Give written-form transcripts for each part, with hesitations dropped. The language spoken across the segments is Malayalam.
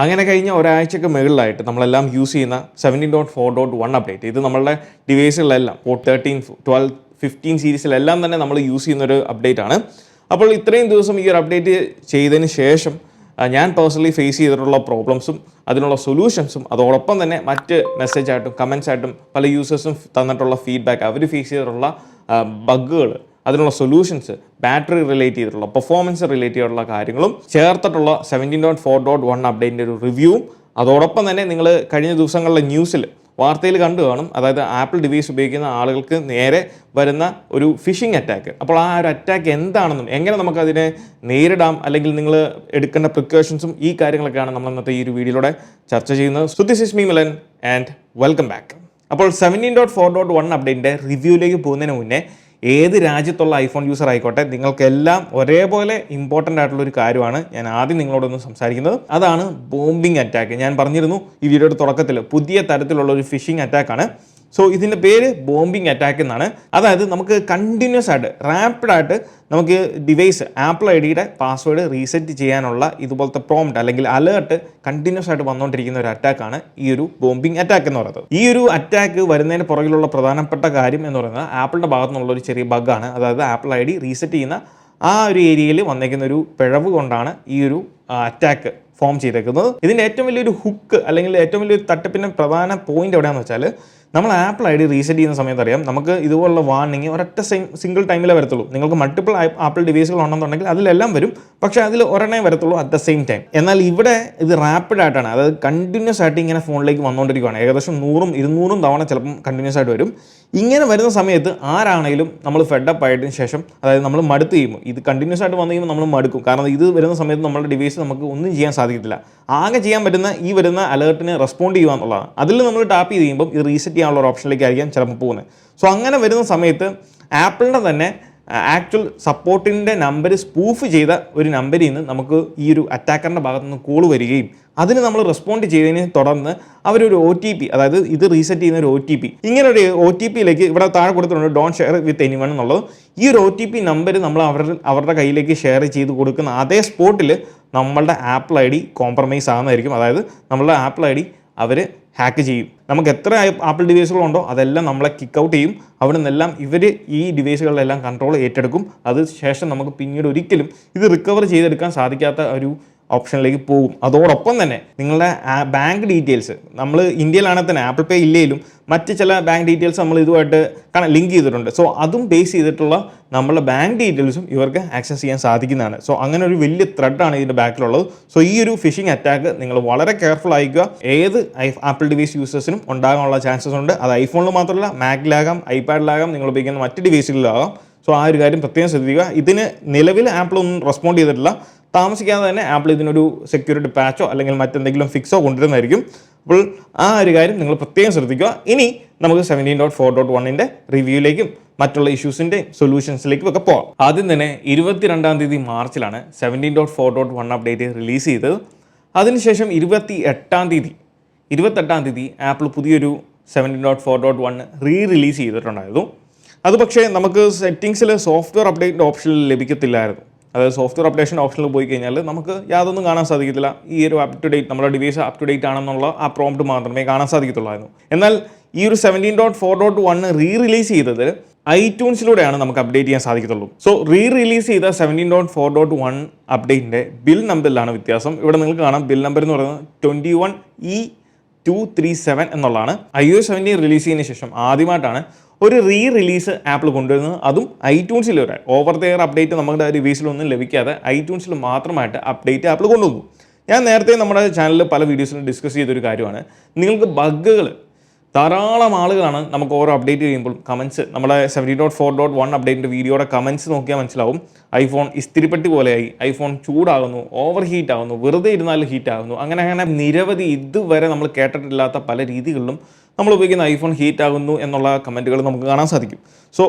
അങ്ങനെ കഴിഞ്ഞ ഒരാഴ്ചയ്ക്ക് മുകളിലായിട്ട് നമ്മളെല്ലാം യൂസ് ചെയ്യുന്ന 17.4.1 അപ്ഡേറ്റ്, ഇത് നമ്മളുടെ ഡിവൈസുകളിലെല്ലാം 13, 12, 15 സീരീസിലെല്ലാം തന്നെ നമ്മൾ യൂസ് ചെയ്യുന്നൊരു അപ്ഡേറ്റ് ആണ്. അപ്പോൾ ഇത്രയും ദിവസം ഈ ഒരു അപ്ഡേറ്റ് ചെയ്തതിന് ശേഷം ഞാൻ പേഴ്സണലി ഫേസ് ചെയ്തിട്ടുള്ള പ്രോബ്ലംസും അതിനുള്ള സൊല്യൂഷൻസും അതോടൊപ്പം തന്നെ മറ്റ് മെസ്സേജായിട്ടും കമൻസ് ആയിട്ടും പല യൂസേഴ്സും തന്നിട്ടുള്ള ഫീഡ്ബാക്ക്, അവർ ഫേസ് ചെയ്തിട്ടുള്ള ബഗ്ഗുകൾ, അതിനുള്ള സൊല്യൂഷൻസ്, ബാറ്ററി റിലേറ്റ് ചെയ്തിട്ടുള്ള പെർഫോമൻസ് റിലേറ്റ് ചെയ്തിട്ടുള്ള കാര്യങ്ങളും ചേർത്തിട്ടുള്ള 17.4.1 അപ്ഡേറ്റിൻ്റെ ഒരു റിവ്യൂവും അതോടൊപ്പം തന്നെ നിങ്ങൾ കഴിഞ്ഞ ദിവസങ്ങളിലെ ന്യൂസിൽ വാർത്തയിൽ കണ്ടു കാണും. അതായത് ആപ്പിൾ ഡിവൈസ് ഉപയോഗിക്കുന്ന ആളുകൾക്ക് നേരെ വരുന്ന ഒരു ഫിഷിംഗ് അറ്റാക്ക്. അപ്പോൾ ആ ഒരു അറ്റാക്ക് എന്താണെന്നും എങ്ങനെ നമുക്കതിനെ നേരിടാം, അല്ലെങ്കിൽ നിങ്ങൾ എടുക്കേണ്ട പ്രിക്കോഷൻസും ഈ കാര്യങ്ങളൊക്കെയാണ് നമ്മൾ ഇന്നത്തെ ഈ ഒരു വീഡിയോയിലൂടെ ചർച്ച ചെയ്യുന്നത്. So this is me Milan and welcome back. അപ്പോൾ 17.4.1 അപ്ഡേറ്റിൻ്റെ റിവ്യൂയിലേക്ക് പോകുന്നതിന് മുന്നേ ഏത് രാജ്യത്തുള്ള ഐഫോൺ യൂസർ ആയിക്കോട്ടെ, നിങ്ങൾക്കെല്ലാം ഒരേപോലെ ഇമ്പോർട്ടൻ്റ് ആയിട്ടുള്ള ഒരു കാര്യമാണ് ഞാൻ ആദ്യം നിങ്ങളോടൊന്ന് സംസാരിക്കുന്നത്. അതാണ് ബോംബിംഗ് അറ്റാക്ക്. ഞാൻ പറഞ്ഞിരുന്നു ഈ വീഡിയോയുടെ തുടക്കത്തിൽ, പുതിയ തരത്തിലുള്ള ഒരു ഫിഷിംഗ് അറ്റാക്കാണ്. സോ ഇതിൻ്റെ പേര് ബോംബിംഗ് അറ്റാക്ക് എന്നാണ്. അതായത് നമുക്ക് കണ്ടിന്യൂസ് ആയിട്ട് റാപ്പിഡായിട്ട് നമുക്ക് ഡിവൈസ് ആപ്പിൾ ഐ ഡിയുടെ പാസ്വേഡ് റീസെറ്റ് ചെയ്യാനുള്ള ഇതുപോലത്തെ പ്രോംപ്റ്റ് അല്ലെങ്കിൽ അലേർട്ട് കണ്ടിന്യൂസ് ആയിട്ട് വന്നുകൊണ്ടിരിക്കുന്ന ഒരു അറ്റാക്കാണ് ഈ ഒരു ബോംബിംഗ് അറ്റാക്ക് എന്ന് പറയുന്നത്. ഈ ഒരു അറ്റാക്ക് വരുന്നതിന് പുറകിലുള്ള പ്രധാനപ്പെട്ട കാര്യം എന്ന് പറയുന്നത് ആപ്പിളിൻ്റെ ഭാഗത്തു നിന്നുള്ള ഒരു ചെറിയ ബഗ്ഗാണ്. അതായത് ആപ്പിൾ ഐ ഡി റീസെറ്റ് ചെയ്യുന്ന ആ ഒരു ഏരിയയിൽ വന്നേക്കുന്ന ഒരു പിഴവ് കൊണ്ടാണ് ഈ ഒരു അറ്റാക്ക് ഫോം ചെയ്തേക്കുന്നത്. ഇതിൻ്റെ ഏറ്റവും വലിയൊരു ഹുക്ക് അല്ലെങ്കിൽ ഏറ്റവും വലിയൊരു തട്ടിപ്പിൻ്റെ പ്രധാന പോയിന്റ് എവിടെയാണെന്ന് വെച്ചാൽ, നമ്മൾ ആപ്പിൾ ഐ ഡി റീസെറ്റ് ചെയ്യുന്ന സമയത്ത് അറിയാം, നമുക്ക് ഇതുപോലുള്ള വാർണിംഗ് ഒരൊറ്റ സിംഗിൾ ടൈമിലേ വരത്തുള്ളൂ. നിങ്ങൾക്ക് മൾട്ടിപ്പിൾ ആപ്പിൾ ഡിവൈസുകൾ ഉണ്ടെന്നുണ്ടെങ്കിൽ അതിലെല്ലാം വരും, പക്ഷേ അതിൽ ഒരെണ്ണേ വരത്തുള്ളൂ അറ്റ് ദ സെയിം ടൈം. എന്നാൽ ഇവിടെ ഇത് റാപ്പിഡായിട്ടാണ്, അതായത് കണ്ടിന്യൂസ് ആയിട്ട് ഇങ്ങനെ ഫോണിലേക്ക് വന്നുകൊണ്ടിരിക്കുകയാണ്. ഏകദേശം 100-200 തവണ ചിലപ്പം കണ്ടിന്യൂസ് ആയിട്ട് വരും. ഇങ്ങനെ വരുന്ന സമയത്ത് ആരാണെങ്കിലും നമ്മൾ ഫെഡപ്പ് ആയതിനു ശേഷം, അതായത് നമ്മൾ മടുത്ത് ചെയ്യുമ്പോൾ, ഇത് കണ്ടിന്യൂസ് ആയിട്ട് വന്നു കഴിയുമ്പോൾ നമ്മൾ മടുക്കും. കാരണം ഇത് വരുന്ന സമയത്ത് നമ്മുടെ ഡിവൈസ് നമുക്ക് ഒന്നും ചെയ്യാൻ സാധിക്കത്തില്ല. ആകെ ചെയ്യാൻ പറ്റുന്ന ഈ വരുന്ന അലേർട്ടിന് റെസ്പോണ്ട് ചെയ്യുക എന്നുള്ളതാണ്. അതിൽ നമ്മൾ ടാപ്പ് ചെയ്ത് കഴിയുമ്പോൾ ഇത് റീസെറ്റ് ചെയ്യാനുള്ള ഒരു ഓപ്ഷനിലേക്കായിരിക്കും ചിലപ്പോൾ പോകുന്നത്. സോ അങ്ങനെ വരുന്ന സമയത്ത് ആപ്പിളിൻ്റെ തന്നെ ആക്ച്വൽ സപ്പോർട്ടിൻ്റെ നമ്പർ സ്പൂഫ് ചെയ്ത ഒരു നമ്പറിൽ നിന്ന് നമുക്ക് ഈ ഒരു അറ്റാക്കറിൻ്റെ ഭാഗത്തു നിന്ന് കോൾ വരികയും അതിന് നമ്മൾ റെസ്പോണ്ട് ചെയ്തതിന് തുടർന്ന് അവരൊരു OTP, അതായത് ഇത് റീസെറ്റ് ചെയ്യുന്ന ഒരു OTP, ഇങ്ങനെ ഒരു OTPയിലേക്ക് ഇവിടെ താഴെ കൊടുത്തിട്ടുണ്ട് ഡോണ്ട് ഷെയർ വിത്ത് എനിവൺ എന്നുള്ളത്. ഈ ഒരു OTP നമ്പർ നമ്മൾ അവരുടെ കയ്യിലേക്ക് ഷെയർ ചെയ്ത് കൊടുക്കുന്ന അതേ സ്പോട്ടിൽ നമ്മളുടെ ആപ്പിൾ ഐ ഡി കോംപ്രമൈസ് ആകുന്നതായിരിക്കും. അതായത് നമ്മളുടെ ആപ്പിൾ ഐ ഡി അവർ ഹാക്ക് ചെയ്യും. നമുക്ക് എത്ര ആപ്പിൾ ഡിവൈസുകളുണ്ടോ അതെല്ലാം നമ്മളെ കിക്ക് ഔട്ട് ചെയ്യും. അവിടെ നിന്നെല്ലാം ഇവർ ഈ ഡിവൈസുകളിലെല്ലാം കൺട്രോൾ ഏറ്റെടുക്കും. അത് ശേഷം നമുക്ക് പിന്നീട് ഒരിക്കലും ഇത് റിക്കവർ ചെയ്തെടുക്കാൻ സാധിക്കാത്ത ഒരു ഓപ്ഷനിലേക്ക് പോകും. അതോടൊപ്പം തന്നെ നിങ്ങളുടെ ബാങ്ക് ഡീറ്റെയിൽസ്, നമ്മൾ ഇന്ത്യയിലാണെങ്കിൽ തന്നെ ആപ്പിൾ പേ ഇല്ലെങ്കിലും മറ്റ് ചില ബാങ്ക് ഡീറ്റെയിൽസ് നമ്മൾ ഇതുമായിട്ട് ലിങ്ക് ചെയ്തിട്ടുണ്ട്. സോ അതും ബേസ് ചെയ്തിട്ടുള്ള നമ്മളുടെ ബാങ്ക് ഡീറ്റെയിൽസും ഇവർക്ക് ആക്സസ് ചെയ്യാൻ സാധിക്കുന്നതാണ്. സോ അങ്ങനെ ഒരു വലിയ ത്രെഡാണ് ഇതിൻ്റെ ബാക്കിലുള്ളത്. സോ ഈ ഒരു ഫിഷിംഗ് അറ്റാക്ക് നിങ്ങൾ വളരെ കെയർഫുൾ ആയിരിക്കുക. ഏത് ആപ്പിൾ ഡിവൈസ് യൂസേഴ്സിനും ഉണ്ടാകാനുള്ള ചാൻസസ് ഉണ്ട്. അത് ഐഫോണിൽ മാത്രമല്ല, മാക്കിലാകാം, ഐപാഡിലാകാം, നിങ്ങൾ ഉപയോഗിക്കുന്ന മറ്റ് ഡിവൈസുകളിലാകാം. സോ ആ ഒരു കാര്യം പ്രത്യേകം ശ്രദ്ധിക്കുക. ഇതിന് നിലവിൽ ആപ്പിൾ ഒന്നും റെസ്പോണ്ട് ചെയ്തിട്ടില്ല. താമസിക്കാതെ തന്നെ ആപ്പിൾ ഇതിനൊരു സെക്യൂരിറ്റി പാച്ചോ അല്ലെങ്കിൽ മറ്റെന്തെങ്കിലും ഫിക്സോ കൊണ്ടുവരുന്നതായിരിക്കും. അപ്പോൾ ആ ഒരു കാര്യം നിങ്ങൾ പ്രത്യേകം ശ്രദ്ധിക്കുക. ഇനി നമുക്ക് 17.4.1ൻ്റെ റിവ്യൂയിലേക്കും മറ്റുള്ള ഇഷ്യൂസിൻ്റെ സൊല്യൂഷൻസിലേക്കും ഒക്കെ പോകാം. ആദ്യം തന്നെ 22-ാം തീയതി മാർച്ചിലാണ് 17.4.1 അപ്ഡേറ്റ് റിലീസ് ചെയ്തത്. അതിനുശേഷം 28-ാം തീയതി ആപ്പിൾ പുതിയൊരു 17.4.1 റിലീസ് ചെയ്തിട്ടുണ്ടായിരുന്നു. അത് പക്ഷേ നമുക്ക് സെറ്റിങ്സിൽ സോഫ്റ്റ്വെയർ അപ്ഡേറ്റിൻ്റെ ഓപ്ഷനിൽ ലഭിക്കത്തില്ലായിരുന്നു. അതായത് സോഫ്റ്റ്വെയർ അപ്ഡേഷൻ ഓപ്ഷനിൽ പോയി കഴിഞ്ഞാൽ നമുക്ക് യാതൊന്നും കാണാൻ സാധിക്കത്തില്ല. ഈ ഒരു അപ് ടു ഡേറ്റ്, നമ്മുടെ ഡിവൈസ് അപ് ടു ഡേറ്റ് ആണെന്നുള്ള ആ പ്രോംപ്റ്റ് മാത്രമേ കാണാൻ സാധിക്കത്തുള്ളായിരുന്നു. എന്നാൽ ഈ ഒരു 17.4.1 റിലീസ് ചെയ്തത് ഐട്യൂൺസിലൂടെയാണ് നമുക്ക് അപ്ഡേറ്റ് ചെയ്യാൻ സാധിക്കത്തുള്ളൂ. സോ റിലീസ് ചെയ്ത 17.4.1 അപ്ഡേറ്റിൻ്റെ ബിൽ നമ്പറിലാണ് വ്യത്യാസം. ഇവിടെ നിങ്ങൾക്ക് കാണാം ബിൽ നമ്പർ എന്ന് പറയുന്നത് 21E237 എന്നുള്ളതാണ്. iOS 17 റിലീസ് ചെയ്തതിന് ശേഷം ആദ്യമായിട്ടാണ് ഒരു റിലീസ് ആപ്പിൾ കൊണ്ടുവരുന്നത്. അതും ഐട്യൂൺസിൽ വരെ ഓവർ ദെയർ അപ്ഡേറ്റ് നമ്മുടെ ഡിവൈസിലൊന്നും ലഭിക്കാതെ ഐട്യൂൺസിൽ മാത്രമായിട്ട് അപ്ഡേറ്റ് ആപ്പിൾ കൊണ്ടുവന്നു. ഞാൻ നേരത്തെ നമ്മുടെ ചാനലിൽ പല വീഡിയോസിലും ഡിസ്കസ് ചെയ്തൊരു കാര്യമാണ്, നിങ്ങൾക്ക് ബഗ്ഗുകൾ ധാരാളം ആളുകളാണ് നമുക്ക് ഓരോ അപ്ഡേറ്റ് ചെയ്യുമ്പോൾ കമൻസ്, നമ്മുടെ 17.4.1 അപ്ഡേറ്റിൻ്റെ വീഡിയോയുടെ കമൻസ് നോക്കിയാൽ മനസ്സിലാവും. ഐഫോൺ ഇസ്തിരിപ്പെട്ടി പോലെയായി, ഐഫോൺ ചൂടാകുന്നു, ഓവർ ഹീറ്റ് ആകുന്നു, വെറുതെ ഇരുന്നാൽ ഹീറ്റ് ആകുന്നു, അങ്ങനെ നിരവധി ഇതുവരെ നമ്മൾ കേട്ടിട്ടില്ലാത്ത പല രീതികളിലും നമ്മൾ ഉപയോഗിക്കുന്ന ഐഫോൺ ഹീറ്റ് ആകുന്നു എന്നുള്ള കമൻറ്റുകൾ നമുക്ക് കാണാൻ സാധിക്കും. സോ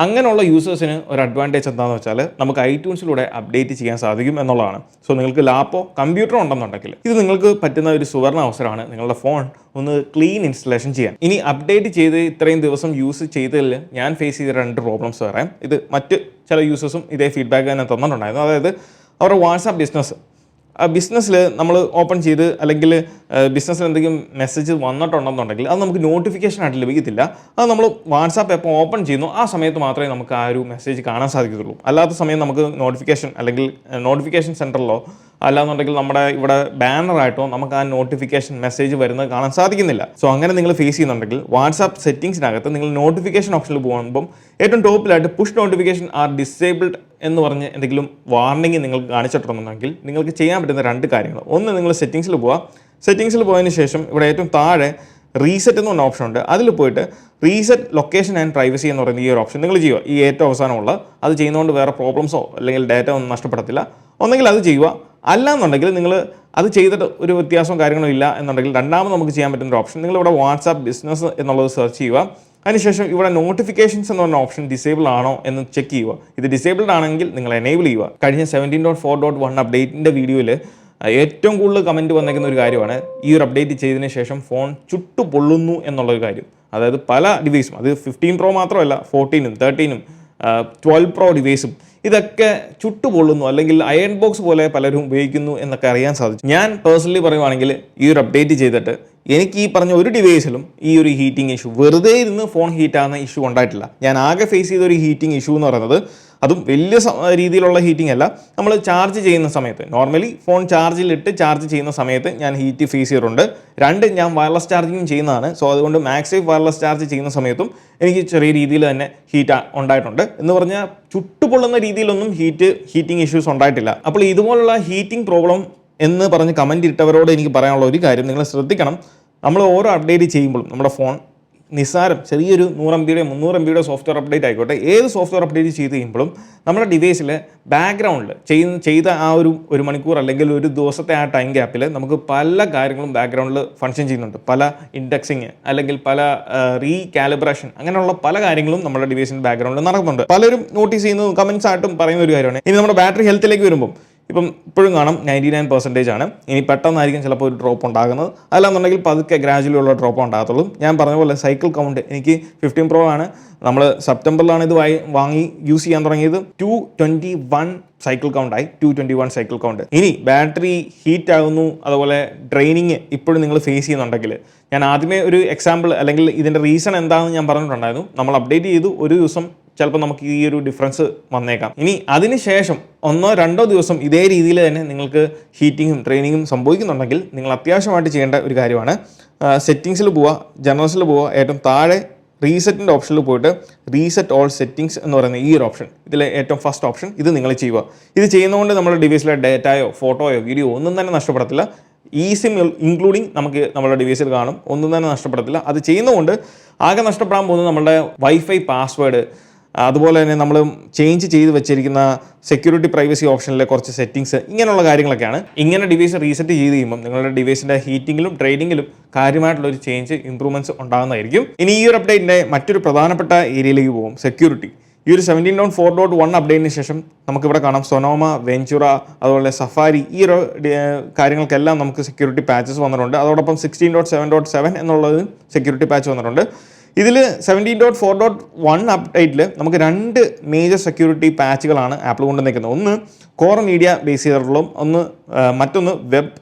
അങ്ങനെയുള്ള യൂസേഴ്സിന് ഒരു അഡ്വാൻറ്റേജ് എന്താണെന്ന് വെച്ചാൽ നമുക്ക് ഐട്യൂൺസിലൂടെ അപ്ഡേറ്റ് ചെയ്യാൻ സാധിക്കും എന്നുള്ളതാണ്. സോ നിങ്ങൾക്ക് ലാപ്പോ കമ്പ്യൂട്ടറോ ഉണ്ടെന്നുണ്ടെങ്കിൽ ഇത് നിങ്ങൾക്ക് പറ്റുന്ന ഒരു സുവർണ്ണ അവസരമാണ് നിങ്ങളുടെ ഫോൺ ഒന്ന് ക്ലീൻ ഇൻസ്റ്റലേഷൻ ചെയ്യാൻ. ഇനി അപ്ഡേറ്റ് ചെയ്ത് ഇത്രയും ദിവസം യൂസ് ചെയ്തതിൽ ഞാൻ ഫേസ് ചെയ്ത 2 പ്രോബ്ലംസ് പറയാം. ഇത് മറ്റ് ചില യൂസേഴ്സും ഇതേ ഫീഡ്ബാക്ക് തന്നെ തന്നിട്ടുണ്ടായിരുന്നു. അതായത് അവരുടെ വാട്സാപ്പ് ബിസിനസ് ബിസിനസ്സിൽ നമ്മൾ ഓപ്പൺ ചെയ്ത് അല്ലെങ്കിൽ ബിസിനസ്സിൽ എന്തെങ്കിലും മെസ്സേജ് വന്നിട്ടുണ്ടെന്നുണ്ടെങ്കിൽ അത് നമുക്ക് നോട്ടിഫിക്കേഷൻ ആയിട്ട് ലഭിക്കത്തില്ല. അത് നമ്മൾ വാട്സാപ്പ് എപ്പോൾ ഓപ്പൺ ചെയ്യുന്നു ആ സമയത്ത് മാത്രമേ നമുക്ക് ആ ഒരു മെസ്സേജ് കാണാൻ സാധിക്കത്തുള്ളൂ. അല്ലാത്ത സമയം നമുക്ക് നോട്ടിഫിക്കേഷൻ അല്ലെങ്കിൽ നോട്ടിഫിക്കേഷൻ സെൻറ്ററിലോ അല്ലാന്നുണ്ടെങ്കിൽ നമ്മുടെ ഇവിടെ ബാനറായിട്ടോ നമുക്ക് ആ നോട്ടിഫിക്കേഷൻ മെസ്സേജ് വരുന്നത് കാണാൻ സാധിക്കുന്നില്ല. സോ അങ്ങനെ നിങ്ങൾ ഫേസ് ചെയ്യുന്നുണ്ടെങ്കിൽ വാട്സാപ്പ് സെറ്റിംഗ്സിനകത്ത് നിങ്ങൾ നോട്ടിഫിക്കേഷൻ ഓപ്ഷനിൽ പോകുമ്പം ഏറ്റവും ടോപ്പിലായിട്ട് പുഷ് നോട്ടിഫിക്കേഷൻ ആർ ഡിസേബിൾഡ് എന്ന് പറഞ്ഞ് എന്തെങ്കിലും വാർണിംഗ് നിങ്ങൾക്ക് കാണിച്ചിട്ടുണ്ടെന്നുണ്ടെങ്കിൽ നിങ്ങൾക്ക് ചെയ്യാൻ പറ്റുന്ന 2 കാര്യങ്ങൾ. ഒന്ന്, നിങ്ങൾ സെറ്റിംഗ്സിൽ പോവുക. സെറ്റിംഗ്സിൽ പോയതിന് ശേഷം ഇവിടെ ഏറ്റവും താഴെ റീസെറ്റ് എന്ന് പറഞ്ഞ ഓപ്ഷൻ ഉണ്ട്. അതിൽ പോയിട്ട് റീസെറ്റ് ലൊക്കേഷൻ ആൻഡ് പ്രൈവസി എന്ന് പറയുന്ന ഈ ഒരു ഓപ്ഷൻ നിങ്ങൾ ചെയ്യുക. ഈ ഏറ്റവും അവസാനമുള്ള അത് ചെയ്യുന്നതുകൊണ്ട് വേറെ പ്രോബ്ലംസോ അല്ലെങ്കിൽ ഡാറ്റ ഒന്നും നഷ്ടപ്പെടത്തില്ല. ഒന്നെങ്കിൽ അത് ചെയ്യുക, അല്ലാന്നുണ്ടെങ്കിൽ നിങ്ങൾ അത് ചെയ്തിട്ട് ഒരു വ്യത്യാസവും കാര്യങ്ങളും ഇല്ല എന്നുണ്ടെങ്കിൽ രണ്ടാമത് നമുക്ക് ചെയ്യാൻ പറ്റുന്ന ഒരു ഓപ്ഷൻ, നിങ്ങളിവിടെ വാട്സാപ്പ് ബിസിനസ് എന്നുള്ളത് സെർച്ച് ചെയ്യുക. അതിനുശേഷം ഇവിടെ നോട്ടിഫിക്കേഷൻസ് എന്ന് പറഞ്ഞ ഓപ്ഷൻ ഡിസേബിൾ ആണോ എന്ന് ചെക്ക് ചെയ്യുക. ഇത് ഡിസേബിൾഡ് ആണെങ്കിൽ നിങ്ങൾ എനേബിൾ ചെയ്യുക. കഴിഞ്ഞ 17.4.1 അപ്ഡേറ്റിൻ്റെ വീഡിയോയിൽ ഏറ്റവും കൂടുതൽ കമൻറ്റ് വന്നേക്കുന്ന ഒരു കാര്യമാണ് ഈ ഒരു അപ്ഡേറ്റ് ചെയ്തതിന് ശേഷം ഫോൺ ചുട്ടു പൊള്ളുന്നു എന്നുള്ളൊരു കാര്യം. അതായത് പല ഡിവൈസും, അത് 15 Pro മാത്രമല്ല 14ഉം 13ഉം 12 Pro ഡിവൈസും ഇതൊക്കെ ചുട്ടുപൊള്ളുന്നു അല്ലെങ്കിൽ അയൺ ബോക്സ് പോലെ പലരും ഉപയോഗിക്കുന്നു എന്നൊക്കെ അറിയാൻ സാധിച്ചു. ഞാൻ പേഴ്സണലി പറയുവാണെങ്കിൽ ഈ ഒരു അപ്ഡേറ്റ് ചെയ്തിട്ട് എനിക്ക് ഈ പറഞ്ഞ ഒരു ഡിവൈസിലും ഈ ഒരു ഹീറ്റിംഗ് ഇഷ്യൂ, വെറുതെ ഇരുന്ന് ഫോൺ ഹീറ്റാകുന്ന ഇഷ്യൂ ഉണ്ടായിട്ടില്ല. ഞാൻ ആകെ ഫേസ് ചെയ്ത ഒരു ഹീറ്റിംഗ് ഇഷ്യൂ എന്ന് പറയുന്നത്, അതും വലിയ രീതിയിലുള്ള ഹീറ്റിംഗ് അല്ല, നമ്മൾ ചാർജ് ചെയ്യുന്ന സമയത്ത് നോർമലി ഫോൺ ചാർജിലിട്ട് ചാർജ് ചെയ്യുന്ന സമയത്ത് ഞാൻ ഹീറ്റ് ഫേസ് ചെയ്തിട്ടുണ്ട്. 2, ഞാൻ വയർലെസ് ചാർജിങ് ചെയ്യുന്നതാണ്. സോ അതുകൊണ്ട് മാക്സേഫ് വയർലെസ് ചാർജ് ചെയ്യുന്ന സമയത്തും എനിക്ക് ചെറിയ രീതിയിൽ തന്നെ ഹീറ്റ് ഉണ്ടായിട്ടുണ്ട്. എന്ന് പറഞ്ഞാൽ ചുട്ടുപൊള്ളുന്ന രീതിയിലൊന്നും ഹീറ്റിംഗ് ഇഷ്യൂസ് ഉണ്ടായിട്ടില്ല. അപ്പോൾ ഇതുപോലുള്ള ഹീറ്റിംഗ് പ്രോബ്ലം എന്ന് പറഞ്ഞ് കമൻറ്റ് ഇട്ടവരോട് എനിക്ക് പറയാനുള്ള ഒരു കാര്യം, നിങ്ങൾ ശ്രദ്ധിക്കണം. നമ്മൾ ഓരോ അപ്ഡേറ്റ് ചെയ്യുമ്പോഴും നമ്മുടെ ഫോൺ നിസ്സാരം ചെറിയൊരു 100 MB 300 MB സോഫ്റ്റ്വെയർ അപ്ഡേറ്റ് ആയിക്കോട്ടെ, ഏത് സോഫ്റ്റ്വെയർ അപ്ഡേറ്റ് ചെയ്ത് കഴിയുമ്പോഴും നമ്മുടെ ഡിവൈസിൽ ബാക്ക്ഗ്രൗണ്ടിൽ ചെയ്ത ആ ഒരു മണിക്കൂർ അല്ലെങ്കിൽ ഒരു ദിവസത്തെ ആ ടൈം ഗ്യാപ്പിൽ നമുക്ക് പല കാര്യങ്ങളും ബാക്ക്ഗ്രൗണ്ടിൽ ഫങ്ഷൻ ചെയ്യുന്നുണ്ട്. പല ഇൻഡെക്സിങ് അല്ലെങ്കിൽ പല റീകാലിബ്രേഷൻ, അങ്ങനെയുള്ള പല കാര്യങ്ങളും നമ്മുടെ ഡിവൈസിൻ്റെ ബാക്ക്ഗ്രൗണ്ടിൽ നടക്കുന്നുണ്ട്. പലരും നോട്ടീസ് ചെയ്യുന്നത് കമൻസ് ആയിട്ടും പറയുന്ന ഒരു കാര്യമാണ്. ഇനി നമ്മുടെ ബാറ്ററി ഹെൽത്തിലേക്ക് വരുമ്പം ഇപ്പോഴും കാണാം 99% ആണ്. ഇനി പെട്ടെന്നായിരിക്കും ചിലപ്പോൾ ഒരു ഡ്രോപ്പ് ഉണ്ടാകുന്നത്, അല്ലാന്നുണ്ടെങ്കിൽ പതുക്കെ ഗ്രാജുവലി ഉള്ള ഡ്രോപ്പ് ഉണ്ടാകത്തുള്ളൂ. ഞാൻ പറഞ്ഞ പോലെ സൈക്കിൾ കൗണ്ട് എനിക്ക് 15 Pro ആണ്, നമ്മൾ സെപ്റ്റംബറിലാണ് ഇത് വാങ്ങി യൂസ് ചെയ്യാൻ തുടങ്ങിയത്. 221 സൈക്കിൾ കൗണ്ടായി, 221 സൈക്കിൾ കൗണ്ട്. ഇനി ബാറ്ററി ഹീറ്റ് ആകുന്നു, അതുപോലെ ഡ്രെയിനിങ് ഇപ്പോഴും നിങ്ങൾ ഫേസ് ചെയ്യുന്നുണ്ടെങ്കിൽ, ഞാൻ ആദ്യമേ ഒരു എക്സാമ്പിൾ അല്ലെങ്കിൽ ഇതിൻ്റെ റീസൺ എന്താണെന്ന് ഞാൻ പറഞ്ഞിട്ടുണ്ടായിരുന്നു. നമ്മൾ അപ്ഡേറ്റ് ചെയ്തു, ഒരു ദിവസം ചിലപ്പോൾ നമുക്ക് ഈ ഒരു ഡിഫറൻസ് വന്നേക്കാം. ഇനി അതിനുശേഷം 1-2 ദിവസം ഇതേ രീതിയിൽ തന്നെ നിങ്ങൾക്ക് ഹീറ്റിങ്ങും ട്രെയിനിങ്ങും സംഭവിക്കുന്നുണ്ടെങ്കിൽ നിങ്ങൾ അത്യാവശ്യമായിട്ട് ചെയ്യേണ്ട ഒരു കാര്യമാണ്, സെറ്റിങ്സിൽ പോവുക, ജനറൽസിൽ പോവുക, ഏറ്റവും താഴെ റീസെറ്റിൻ്റെ ഓപ്ഷനിൽ പോയിട്ട് റീസെറ്റ് ഓൾ സെറ്റിങ്സ് എന്ന് പറയുന്ന ഈ ഒരു ഓപ്ഷൻ, ഇതിലെ ഏറ്റവും ഫസ്റ്റ് ഓപ്ഷൻ, ഇത് നിങ്ങൾ ചെയ്യുക. ഇത് ചെയ്യുന്നതുകൊണ്ട് നമ്മുടെ ഡിവൈസിലെ ഡേറ്റയോ ഫോട്ടോയോ വീഡിയോ ഒന്നും തന്നെ നഷ്ടപ്പെടത്തില്ല. സിം ഇൻക്ലൂഡിങ് നമുക്ക് നമ്മുടെ ഡിവൈസിൽ കാണും, ഒന്നും തന്നെ നഷ്ടപ്പെടത്തില്ല. അത് ചെയ്യുന്നതുകൊണ്ട് ആകെ നഷ്ടപ്പെടാൻ പോകുന്നത് നമ്മുടെ വൈഫൈ പാസ്വേഡ്, അതുപോലെ തന്നെ നമ്മൾ ചേഞ്ച് ചെയ്ത് വെച്ചിരിക്കുന്ന സെക്യൂരിറ്റി പ്രൈവസി ഓപ്ഷനിലെ കുറച്ച് സെറ്റിങ്സ്, ഇങ്ങനെയുള്ള കാര്യങ്ങളൊക്കെയാണ്. ഇങ്ങനെ ഡിവൈസ് റീസെറ്റ് ചെയ്ത് കഴിയുമ്പോൾ നിങ്ങളുടെ ഡിവൈസിൻ്റെ ഹീറ്റിങ്ങിലും ട്രെയിനിങ്ങിലും കാര്യമായിട്ടുള്ളൊരു ചേഞ്ച് ഇമ്പ്രൂവ്മെൻറ്റ്സ് ഉണ്ടാകുന്നതായിരിക്കും. ഇനി ഈ ഒരു അപ്ഡേറ്റിൻ്റെ മറ്റൊരു പ്രധാനപ്പെട്ട ഏരിയയിലേക്ക് പോകും, സെക്യൂരിറ്റി. ഈ ഒരു 17.4.1 അപ്ഡേറ്റിന് ശേഷം നമുക്കിവിടെ കാണാം സൊനോമ, വെഞ്ചുറ, അതുപോലെ സഫാരി, ഈ ഒരു കാര്യങ്ങൾക്കെല്ലാം നമുക്ക് സെക്യൂരിറ്റി പാച്ചസ് വന്നിട്ടുണ്ട്. അതോടൊപ്പം 16.7.7 എന്നുള്ളത് സെക്യൂരിറ്റി പാച്ച് വന്നിട്ടുണ്ട്. ഇതിൽ 17.4.1 അപ്ഡേറ്റിൽ നമുക്ക് 2 മേജർ സെക്യൂരിറ്റി പാച്ചുകളാണ് ആപ്പിൾ കൊണ്ടുവന്നിരിക്കുന്നത്. ഒന്ന് കോർ മീഡിയ ബേസ് ചെയ്തിട്ടുള്ളതും മറ്റൊന്ന് വെബ്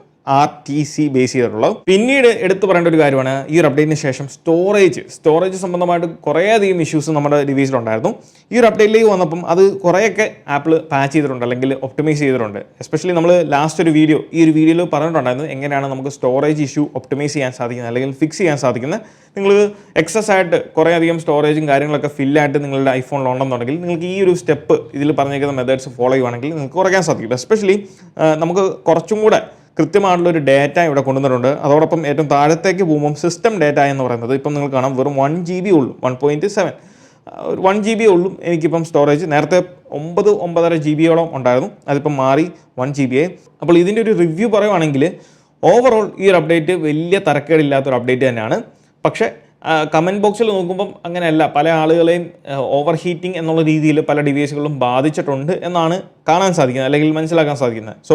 RTC ബേസ് ചെയ്തിട്ടുള്ളത്. പിന്നീട് എടുത്തു പറയേണ്ട ഒരു കാര്യമാണ്, ഈ ഒരു അപ്ഡേറ്റിന് ശേഷം സ്റ്റോറേജ് സംബന്ധമായിട്ട് കുറേയധികം ഇഷ്യൂസ് നമ്മുടെ ഡിവൈസിലുണ്ടായിരുന്നു. ഈ ഒരു അപ്ഡേറ്റിലേക്ക് വന്നപ്പം അത് കുറേയൊക്കെ ആപ്പിൾ പാച്ച് ചെയ്തിട്ടുണ്ട് അല്ലെങ്കിൽ ഒപ്റ്റിമൈസ് ചെയ്തിട്ടുണ്ട്. എസ്പെഷ്യലി നമ്മൾ ലാസ്റ്റ് ഈ ഒരു വീഡിയോയിൽ പറഞ്ഞിട്ടുണ്ടായിരുന്നു എങ്ങനെയാണ് നമുക്ക് സ്റ്റോറേജ് ഇഷ്യൂ ഒപ്റ്റിമൈസ് ചെയ്യാൻ സാധിക്കുന്നത് അല്ലെങ്കിൽ ഫിക്സ് ചെയ്യാൻ സാധിക്കുന്നത്. നിങ്ങൾ എക്സസ് ആയിട്ട് കുറേയധികം സ്റ്റോറേജും കാര്യങ്ങളൊക്കെ ഫില്ലായിട്ട് നിങ്ങളുടെ ഐഫോണിൽ ഉണ്ടെന്നുണ്ടെങ്കിൽ നിങ്ങൾക്ക് ഈ ഒരു സ്റ്റെപ്പ് ഇതിൽ പറഞ്ഞിരിക്കുന്ന മെത്തേഡ്സ് ഫോളോ ചെയ്യുവാണെങ്കിൽ നിങ്ങൾക്ക് കുറയ്ക്കാൻ സാധിക്കും. എസ്പെഷ്യലി നമുക്ക് കുറച്ചും കൂടെ കൃത്യമായിട്ടുള്ളൊരു ഡേറ്റ ഇവിടെ കൊണ്ടുവന്നിട്ടുണ്ട്. അതോടൊപ്പം ഏറ്റവും താഴത്തേക്ക് പോകുമ്പം സിസ്റ്റം ഡേറ്റ എന്ന് പറയുന്നത് ഇപ്പം നിങ്ങൾ കാണാം വെറും 1 GB ഉള്ളൂ, 1.7 1 GB ഉള്ളൂ എനിക്കിപ്പം സ്റ്റോറേജ്. നേരത്തെ 9-9.5 GB ഉണ്ടായിരുന്നു, അതിപ്പം മാറി 1 GB. അപ്പോൾ ഇതിൻ്റെ ഒരു റിവ്യൂ പറയുവാണെങ്കിൽ ഓവറോൾ ഈ ഒരു അപ്ഡേറ്റ് വലിയ തരക്കേടില്ലാത്തൊരു അപ്ഡേറ്റ് തന്നെയാണ്. പക്ഷേ കമൻറ്റ് ബോക്സിൽ നോക്കുമ്പം അങ്ങനെയല്ല, പല ആളുകളെയും ഓവർ ഹീറ്റിംഗ് എന്നുള്ള രീതിയിൽ പല ഡിവൈസുകളും ബാധിച്ചിട്ടുണ്ട് എന്നാണ് കാണാൻ സാധിക്കുന്നത് അല്ലെങ്കിൽ മനസ്സിലാക്കാൻ സാധിക്കുന്നത്. സോ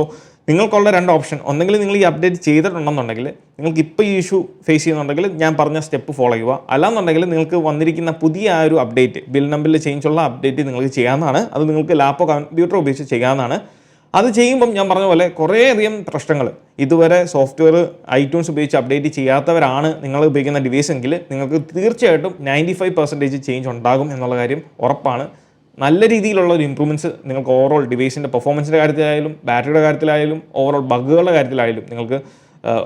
നിങ്ങൾക്കുള്ള 2 ഓപ്ഷൻ, ഒന്നെങ്കിൽ നിങ്ങൾ ഈ അപ്ഡേറ്റ് ചെയ്തിട്ടുണ്ടെന്നുണ്ടെങ്കിൽ നിങ്ങൾക്ക് ഇപ്പോൾ ഈ ഇഷ്യൂ ഫേസ് ചെയ്യുന്നുണ്ടെങ്കിൽ ഞാൻ പറഞ്ഞ സ്റ്റെപ്പ് ഫോളോ ചെയ്യുക, അല്ലാന്നുണ്ടെങ്കിൽ നിങ്ങൾക്ക് വന്നിരിക്കുന്ന പുതിയ ആ ഒരു അപ്ഡേറ്റ് ബിൽ നമ്പറിൽ ചേഞ്ച് ഉള്ള അപ്ഡേറ്റ് നിങ്ങൾക്ക് ചെയ്യാവുന്നതാണ്. അത് നിങ്ങൾക്ക് ലാപ്പോ കമ്പ്യൂട്ടറോ ഉപയോഗിച്ച് ചെയ്യാവുന്നതാണ്. അത് ചെയ്യുമ്പം ഞാൻ പറഞ്ഞ പോലെ കുറേയധികം പ്രശ്നങ്ങൾ ഇതുവരെ സോഫ്റ്റ്വെയർ ഐട്യൂൺസ് ഉപയോഗിച്ച് അപ്ഡേറ്റ് ചെയ്യാത്തവരാണ് നിങ്ങൾ ഉപയോഗിക്കുന്ന ഡിവൈസ് എങ്കിൽ നിങ്ങൾക്ക് തീർച്ചയായിട്ടും 95% ചേഞ്ച് ഉണ്ടാകും എന്നുള്ള കാര്യം ഉറപ്പാണ്. നല്ല രീതിയിലുള്ള ഒരു ഇമ്പ്രൂവ്മെൻറ്റ്സ് നിങ്ങൾക്ക് ഓവറോൾ ഡിവൈസിൻ്റെ പെർഫോമൻസിൻ്റെ കാര്യത്തിലായാലും ബാറ്ററിയുടെ കാര്യത്തിലായാലും ഓവറോൾ ബഗ്ഗുകളുടെ കാര്യത്തിലായാലും നിങ്ങൾക്ക്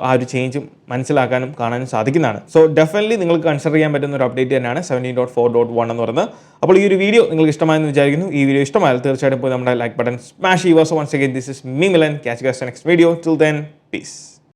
ആ ഒരു ചേഞ്ചും മനസ്സിലാക്കാനും കാണാനും സാധിക്കുന്നതാണ്. സോ ഡെഫിനറ്റ്ലി നിങ്ങൾക്ക് കൺസിഡർ ചെയ്യാൻ പറ്റുന്ന ഒരു അപ്ഡേറ്റ് തന്നെയാണ് 17.4.1 എന്ന് പറയുന്നത്. അപ്പോൾ ഈ ഒരു വീഡിയോ നിങ്ങൾക്ക് ഇഷ്ടമായെന്ന് വിചാരിക്കുന്നു. ഈ വീഡിയോ ഇഷ്ടമായാൽ തീർച്ചയായിട്ടും പോയി നമ്മുടെ ലൈക്ക് ബട്ടൺ സ്മാഷ് ചെയ്യുക. So once again this is me Milan. Catch you guys next video. Till then piece.